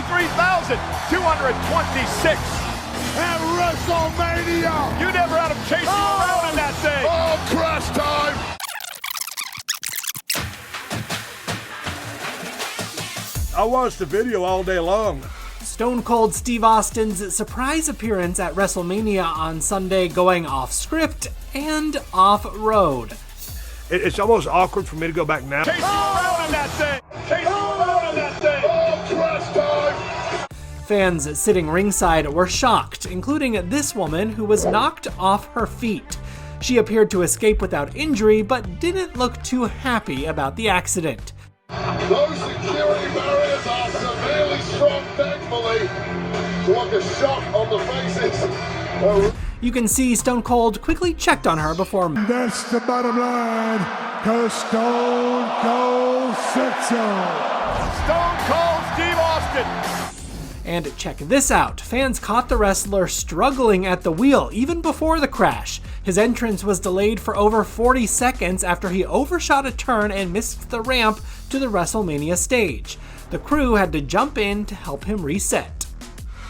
23,226. At WrestleMania! You never had him chasing you around in that thing. Oh, crash time! I watched the video all day long. Stone Cold Steve Austin's surprise appearance at WrestleMania on Sunday going off script and off road. It's almost awkward for me to go back now. Chasing you around in that thing. Chasing you around in that thing. Oh, crash time! Fans sitting ringside were shocked, including this woman who was knocked off her feet. She appeared to escape without injury, but didn't look too happy about the accident. Those security barriers are severely strong, thankfully. What a shock on the faces. You can see Stone Cold quickly checked on her before. That's the bottom line, 'cause Stone Cold said so. Stone Cold Steve Austin. And check this out. Fans caught the wrestler struggling at the wheel even before the crash. His entrance was delayed for over 40 seconds after he overshot a turn and missed the ramp to the WrestleMania stage. The crew had to jump in to help him reset.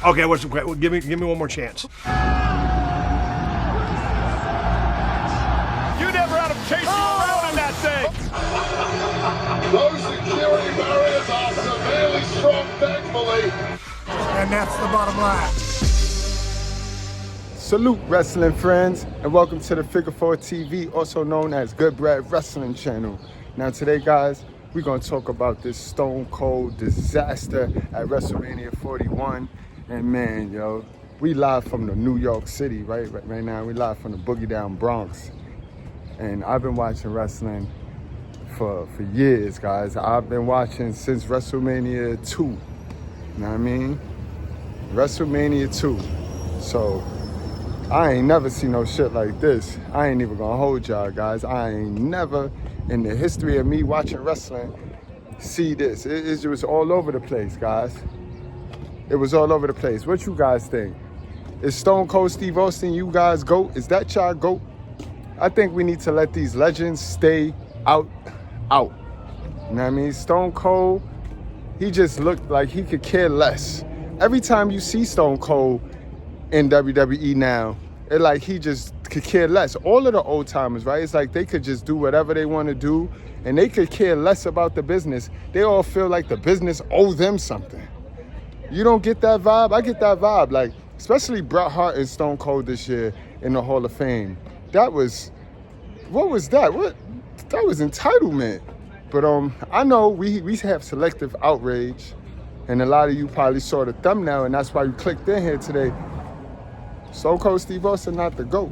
Okay, give me one more chance. You never had him chasing you around in that thing. Those security barriers are severely strong, thankfully. And that's the bottom line. Salute wrestling friends, and welcome to the Figure 4 TV, also known as Goodbread Wrestling Channel. Now today guys, we're going to talk about this Stone Cold disaster at WrestleMania 41. And man, yo, we live from the New York City, right now. We live from the Boogie Down Bronx. And I've been watching wrestling for years, guys. I've been watching since WrestleMania 2. You know what I mean? WrestleMania 2. So I ain't never seen no shit like this. I ain't even gonna hold y'all, guys. I ain't never in the history of me watching wrestling see this. It was all over the place, guys. It was all over the place. What you guys think? Is Stone Cold Steve Austin you guys GOAT? Is that y'all GOAT? I think we need to let these legends stay out. You know what I mean? Stone Cold, he just looked like he could care less. Every time you see Stone Cold in WWE now, it like he just could care less. All of the old timers, right? It's like they could just do whatever they want to do and they could care less about the business. They all feel like the business owe them something. You don't get that vibe? I get that vibe. Like, especially Bret Hart and Stone Cold this year in the Hall of Fame. That was, what was that? That was entitlement. But I know we have selective outrage, and a lot of you probably saw the thumbnail, and that's why you clicked in here today. Stone Cold Steve Austin not the GOAT.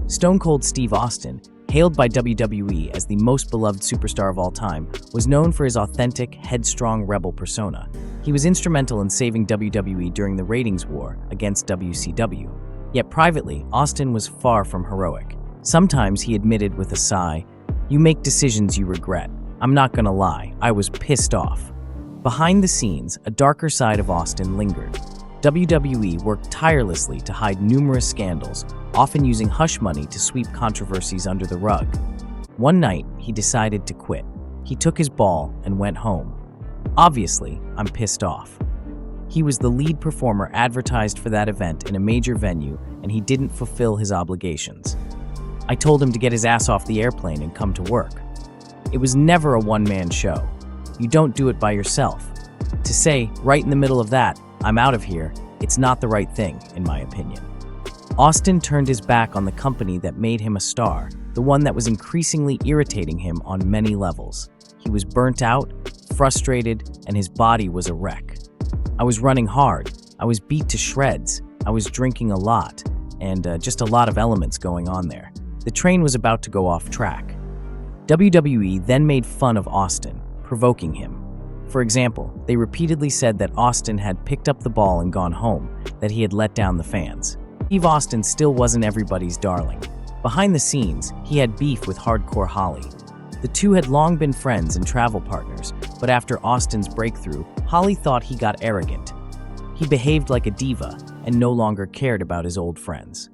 Stone Cold Steve Austin, hailed by WWE as the most beloved superstar of all time, was known for his authentic, headstrong rebel persona. He was instrumental in saving WWE during the ratings war against WCW. Yet privately, Austin was far from heroic. Sometimes he admitted with a sigh, "You make decisions you regret. I'm not gonna lie, I was pissed off." Behind the scenes, a darker side of Austin lingered. WWE worked tirelessly to hide numerous scandals, often using hush money to sweep controversies under the rug. One night, he decided to quit. He took his ball and went home. Obviously, I'm pissed off. He was the lead performer advertised for that event in a major venue, and he didn't fulfill his obligations. I told him to get his ass off the airplane and come to work. It was never a one-man show. You don't do it by yourself. To say, right in the middle of that, "I'm out of here," it's not the right thing, in my opinion. Austin turned his back on the company that made him a star, the one that was increasingly irritating him on many levels. He was burnt out, frustrated, and his body was a wreck. I was running hard, I was beat to shreds, I was drinking a lot, and just a lot of elements going on there. The train was about to go off track. WWE then made fun of Austin, provoking him. For example, they repeatedly said that Austin had picked up the ball and gone home, that he had let down the fans. Steve Austin still wasn't everybody's darling. Behind the scenes, he had beef with Hardcore Holly. The two had long been friends and travel partners, but after Austin's breakthrough, Holly thought he got arrogant. He behaved like a diva and no longer cared about his old friends.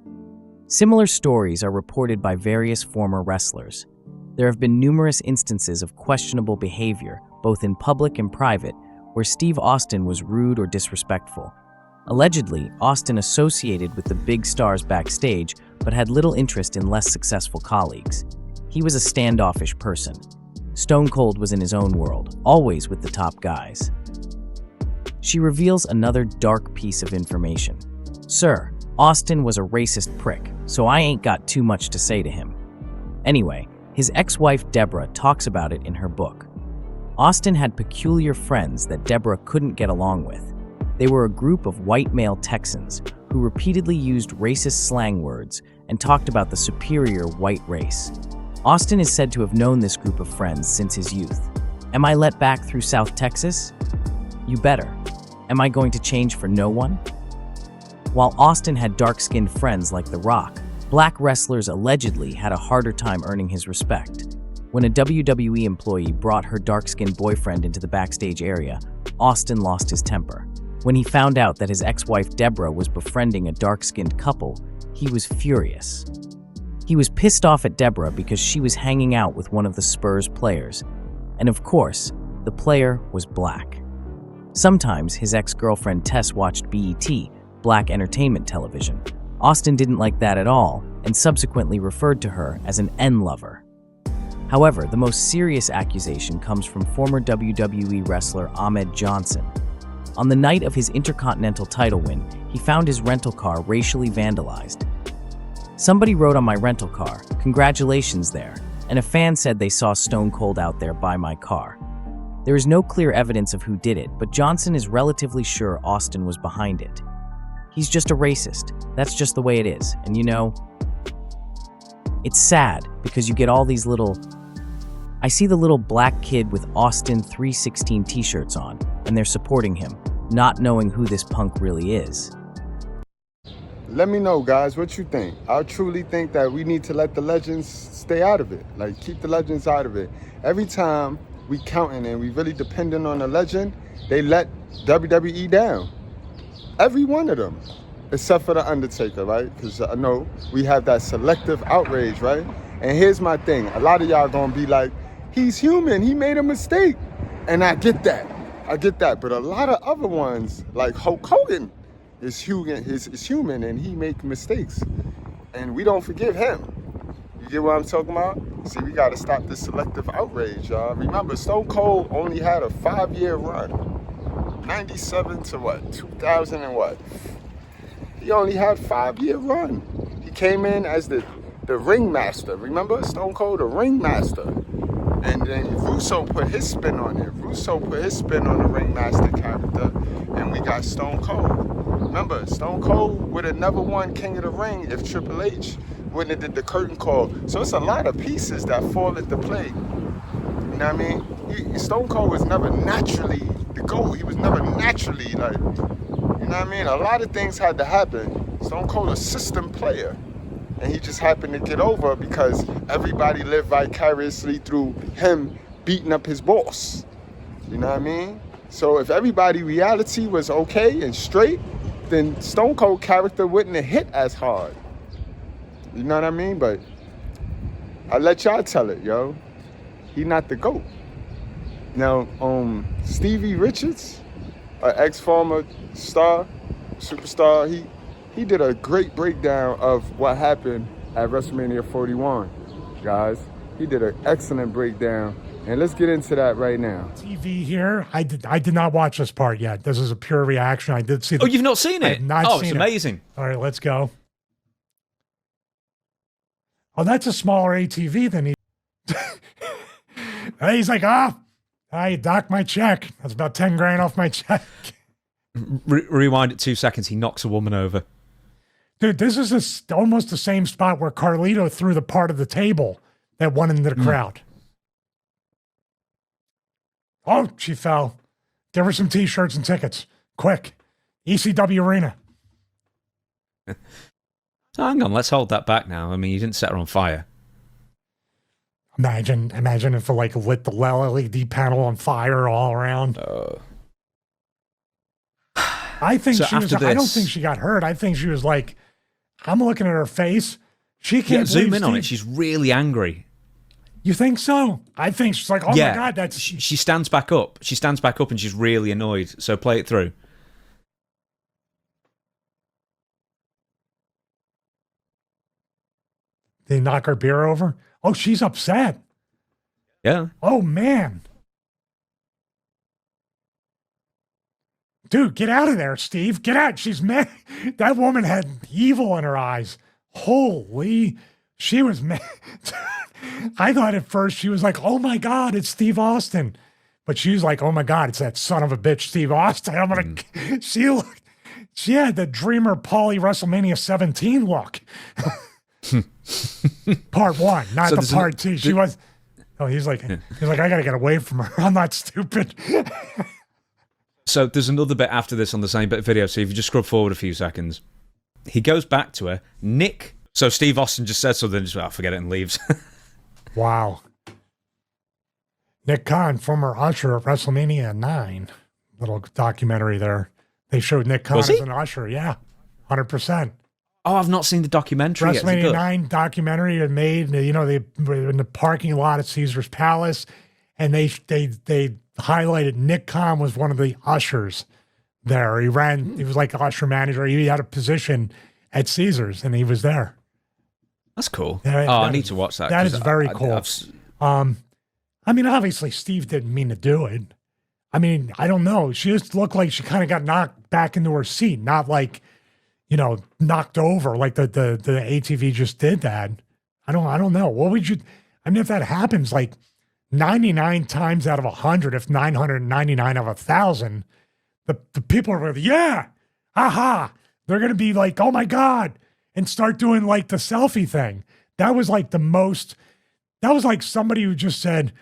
Similar stories are reported by various former wrestlers. There have been numerous instances of questionable behavior, both in public and private, where Steve Austin was rude or disrespectful. Allegedly, Austin associated with the big stars backstage, but had little interest in less successful colleagues. He was a standoffish person. Stone Cold was in his own world, always with the top guys. She reveals another dark piece of information. Sir, Austin was a racist prick, so I ain't got too much to say to him. Anyway, his ex-wife Deborah talks about it in her book. Austin had peculiar friends that Deborah couldn't get along with. They were a group of white male Texans who repeatedly used racist slang words and talked about the superior white race. Austin is said to have known this group of friends since his youth. Am I let back through South Texas? You better. Am I going to change for no one? While Austin had dark-skinned friends like The Rock, black wrestlers allegedly had a harder time earning his respect. When a WWE employee brought her dark-skinned boyfriend into the backstage area, Austin lost his temper. When he found out that his ex-wife Deborah was befriending a dark-skinned couple, he was furious. He was pissed off at Deborah because she was hanging out with one of the Spurs players. And of course, the player was black. Sometimes his ex-girlfriend Tess watched BET, Black Entertainment Television. Austin didn't like that at all and subsequently referred to her as an N-lover. However, the most serious accusation comes from former WWE wrestler Ahmed Johnson. On the night of his Intercontinental title win, he found his rental car racially vandalized. Somebody wrote on my rental car, "Congratulations there," and a fan said they saw Stone Cold out there by my car. There is no clear evidence of who did it, but Johnson is relatively sure Austin was behind it. He's just a racist. That's just the way it is. And you know, it's sad because you get all these little... I see the little black kid with Austin 316 t-shirts on, and they're supporting him, not knowing who this punk really is. Let me know, guys, what you think. I truly think that we need to let the legends stay out of it. Like, keep the legends out of it. Every time we counting and we really depending on a legend, they let WWE down. Every one of them, except for The Undertaker, right? Because I know we have that selective outrage, right? And here's my thing. A lot of y'all gonna be like, he's human, he made a mistake. And I get that. But a lot of other ones, like Hulk Hogan, is human and he make mistakes. And we don't forgive him. You get what I'm talking about? See, we gotta stop this selective outrage, y'all. Remember, Stone Cold only had a 5-year run. 97 to what? 2000 and what? He only had 5-year run. He came in as the ringmaster. Remember? Stone Cold, the ringmaster. And then Russo put his spin on it. Russo put his spin on the ringmaster character, and we got Stone Cold. Remember, Stone Cold would have never won King of the Ring if Triple H wouldn't have did the curtain call. So it's a lot of pieces that fall into play. You know what I mean? Stone Cold was never naturally the GOAT. He was never naturally like, you know what I mean? A lot of things had to happen. Stone Cold a system player. And he just happened to get over because everybody lived vicariously through him beating up his boss. You know what I mean? So if everybody reality was okay and straight, then Stone Cold character wouldn't have hit as hard. You know what I mean? But I let y'all tell it, yo. He not the GOAT. Now, Stevie Richards, an ex-former superstar, he did a great breakdown of what happened at WrestleMania 41, guys. He did an excellent breakdown, and let's get into that right now. TV here. I did not watch this part yet. This is a pure reaction. I did see. Oh, you've not seen it? I have not seen it's it. amazing. All right, let's go. Oh, that's a smaller ATV than he. He's like, I docked my check. That's about 10 grand off my check. Rewind it 2 seconds. He knocks a woman over. Dude, this is almost the same spot where Carlito threw the part of the table that went into the crowd. Oh, she fell. Give her some T-shirts and tickets. Quick. ECW Arena. So hang on, let's hold that back now. I mean, you didn't set her on fire. Imagine if it like lit the LED panel on fire all around. I think so she was. I don't think she got hurt. I think she was like, I'm looking at her face. She can't zoom believe in on it. She's really angry. You think so? I think she's like, oh Yeah. my God, that's... She stands back up. She stands back up and she's really annoyed. So play it through. They knock her beer over? Oh, she's upset. Yeah. Oh, man. Dude, get out of there, Steve. Get out. She's mad. That woman had evil in her eyes. Holy... She was mad. I thought at first she was like, oh my God, it's Steve Austin. But she was like, oh my God, it's that son of a bitch, Steve Austin. I'm going to, she had the Dreamer Paulie WrestleMania 17 look. Part one, not So the part two. She was, he's like, I got to get away from her. I'm not stupid. So there's another bit after this on the same bit of video. So if you just scrub forward a few seconds, he goes back to her. Nick. So Steve Austin just said something, just forget it, and leaves. Wow. Nick Khan, former usher at WrestleMania 9. Little documentary there. They showed Nick Khan as an usher. Yeah, 100%. Oh, I've not seen the documentary yet. WrestleMania 9 documentary they made. You know, they were in the parking lot at Caesar's Palace, and they highlighted Nick Khan was one of the ushers there. He was like usher manager. He had a position at Caesar's, and he was there. That's cool. I need to watch that. That is very cool. I mean, obviously, Steve didn't mean to do it. I mean, I don't know. She just looked like she kind of got knocked back into her seat, not like, knocked over like the ATV just did that. I don't know. What would you? I mean, if that happens, like 99 times out of 100, if 999 out of 1,000, the people are like, yeah, aha. They're gonna be like, oh my God. And start doing like the selfie thing. That was like somebody who just said,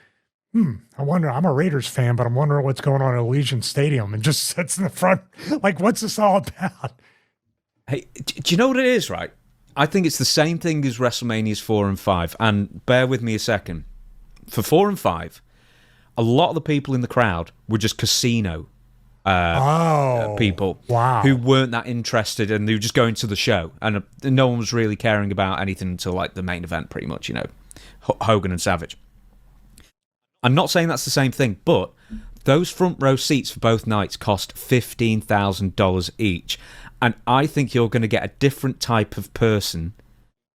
I wonder, I'm a Raiders fan, but I'm wondering what's going on at Allegiant Stadium, and just sits in the front. Like, what's this all about? Hey, do you know what it is, right? I think it's the same thing as WrestleManias 4 and 5. And bear with me a second. For 4 and 5, a lot of the people in the crowd were just casino people who weren't that interested, and they were just going to the show, and no one was really caring about anything until like the main event, pretty much, Hogan and Savage. I'm not saying that's the same thing, but those front row seats for both nights cost $15,000 each, and I think you're going to get a different type of person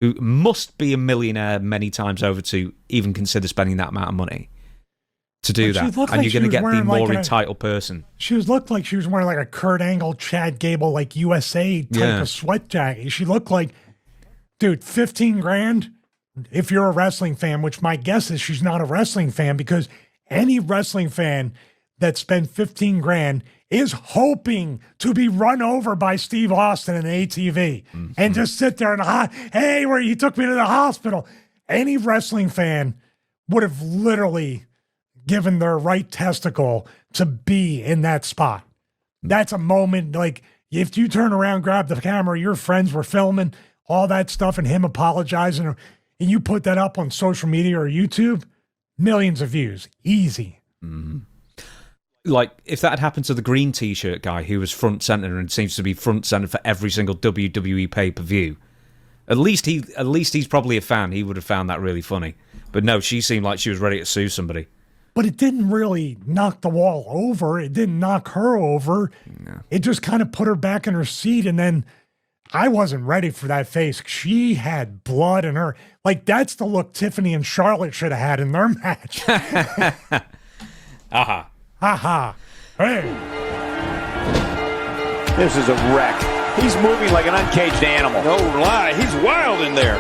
who must be a millionaire many times over to even consider spending that amount of money to do that, and like you're going to get the more entitled person. She looked like she was wearing like a Kurt Angle, Chad Gable, like USA type of sweat jacket. She looked like, dude, 15 grand. If you're a wrestling fan, which my guess is she's not a wrestling fan, because any wrestling fan that spent 15 grand is hoping to be run over by Steve Austin in the ATV and just sit there and, hey, where you took me to the hospital. Any wrestling fan would have literally given their right testicle to be in that spot. That's a moment, like, if you turn around, grab the camera, your friends were filming all that stuff and him apologizing, and you put that up on social media or YouTube, millions of views. Easy. Mm-hmm. Like, if that had happened to the green t-shirt guy who was front center and seems to be front center for every single WWE pay-per-view, at least he's probably a fan. He would have found that really funny. But no, she seemed like she was ready to sue somebody. But it didn't really knock the wall over. It didn't knock her over. No. It just kind of put her back in her seat. And then I wasn't ready for that face. She had blood in her. Like, that's the look Tiffany and Charlotte should have had in their match. Aha. Aha. Hey. This is a wreck. He's moving like an uncaged animal. No lie, he's wild in there.